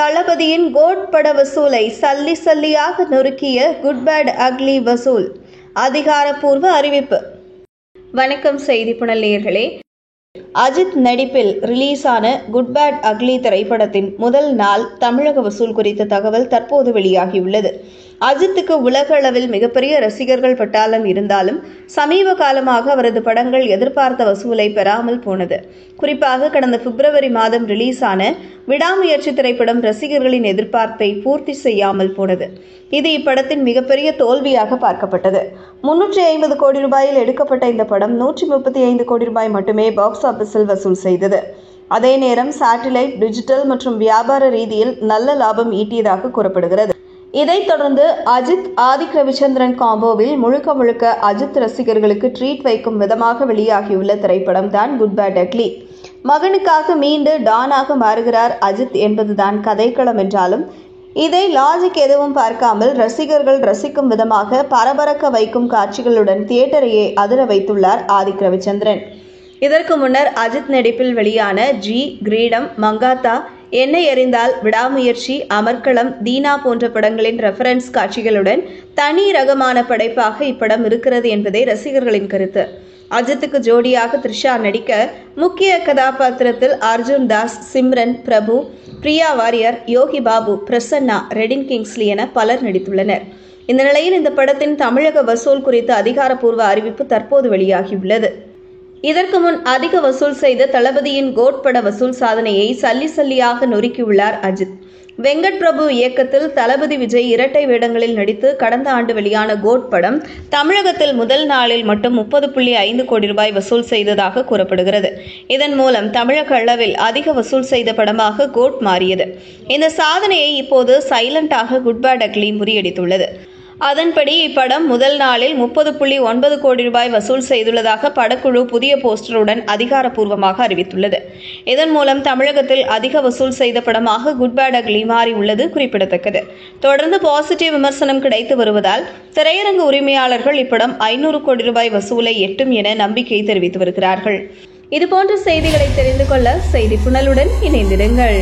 தளபதியின் code பட வசூலை சல்லி சல்லியாக நொறுக்கிய குட் பேட் அக்லி வசூல். அதிகாரப்பூர்வ அறிவிப்பு. வணக்கம் செய்தி புனல் நேயர்களே. அஜித் நடிப்பில் ரிலீஸான குட் பேட் அக்லி திரைப்படத்தின் முதல் நாள் தமிழக வசூல் குறித்த தகவல் தற்போது வெளியாகியுள்ளது. அஜித்துக்கு உலக அளவில் மிகப்பெரிய ரசிகர்கள் பட்டாளம் இருந்தாலும் சமீப காலமாக அவரது படங்கள் எதிர்பார்த்த வசூலை பெறாமல் போனது. குறிப்பாக கடந்த பிப்ரவரி மாதம் ரிலீஸான விடாமுயற்சி திரைப்படம் ரசிகர்களின் எதிர்பார்ப்பை பூர்த்தி செய்யாமல் போனது. இது இப்படத்தின் மிகப்பெரிய தோல்வியாக பார்க்கப்பட்டது. 350 கோடி ரூபாயில் எடுக்கப்பட்ட இந்த படம் 135 கோடி ரூபாய் மட்டுமே பாக்ஸ் ஆபீஸில் வசூல் செய்தது. அதே நேரம் சேட்டிலைட், டிஜிட்டல் மற்றும் வியாபார ரீதியில் நல்ல லாபம் ஈட்டியதாக கூறப்படுகிறது. இதைத் தொடர்ந்து அஜித் ஆதிக் ரவிச்சந்திரன் காம்போவில் முழுக்க அஜித் ரசிகர்களுக்கு ட்ரீட் வைக்கும் விதமாக வெளியாகியுள்ள திரைப்படம் தான் குட் பேட் அக்லி. மகனுக்காக மீண்டு டானாக மாறுகிறார் அஜித் என்பதுதான் கதைக்களம் என்றாலும் இதை லாஜிக் எதுவும் பார்க்காமல் ரசிகர்கள் ரசிக்கும் விதமாக பரபரக்க வைக்கும் காட்சிகளுடன் தியேட்டரையே அதிர வைத்துள்ளார் ஆதிக் ரவிச்சந்திரன். இதற்கு முன்னர் அஜித் நடிப்பில் வெளியான ஜி, கிரீடம், மங்காத்தா, என்னை எறிந்தால், விடாமுயற்சி, அமர்க்களம், தீனா போன்ற படங்களின் ரெஃபரன்ஸ் காட்சிகளுடன் தனி ரகமான படைப்பாக இப்படம் இருக்கிறது என்பதே ரசிகர்களின் கருத்து. அஜித்துக்கு ஜோடியாக த்ரிஷா நடிக்க முக்கிய கதாபாத்திரத்தில் அர்ஜுன் தாஸ், சிம்ரன், பிரபு, பிரியா வாரியர், யோகி பாபு, பிரசன்னா, ரெடின் கிங்ஸ்லி என பலர் நடித்துள்ளனர். இந்த நிலையில் இந்த படத்தின் தமிழக வசூல் குறித்த அதிகாரப்பூர்வ அறிவிப்பு தற்போது வெளியாகியுள்ளது. இதற்கு முன் அதிக வசூல் செய்த தளபதியின் கோட் பட வசூல் சாதனையை சல்லி சல்லியாக நொறுக்கியுள்ளார் அஜித். வெங்கட் பிரபு இயக்கத்தில் தளபதி விஜய் இரட்டை வேடங்களில் நடித்து கடந்த ஆண்டு வெளியான கோட் படம் தமிழகத்தில் முதல் நாளில் மட்டும் 30.5 கோடி ரூபாய் வசூல் செய்ததாக கூறப்படுகிறது. இதன் மூலம் தமிழக அளவில் அதிக வசூல் செய்த படமாக கோட் மாறியது. இந்த சாதனையை இப்போது சைலண்டாக குட் பேட் அக்லி முறியடித்துள்ளது. அதன்படி இப்படம் முதல் நாளில் 30.9 கோடி ரூபாய் வசூல் செய்துள்ளதாக படக்குழு புதிய போஸ்டருடன் அதிகாரப்பூர்வமாக அறிவித்துள்ளது. இதன் மூலம் தமிழகத்தில் அதிக வசூல் செய்த படமாக குட் பேட் அக்லி மாறி உள்ளது குறிப்பிடத்தக்கது. தொடர்ந்து பாசிட்டிவ் விமர்சனம் கிடைத்து வருவதால் திரையரங்கு உரிமையாளர்கள் இப்படம் 500 கோடி ரூபாய் வசூலை எட்டும் என நம்பிக்கை தெரிவித்து வருகிறார்கள். இதுபோன்ற செய்திகளை தெரிந்து கொள்ள செய்தி புனலுடன் இணைந்திருங்கள்.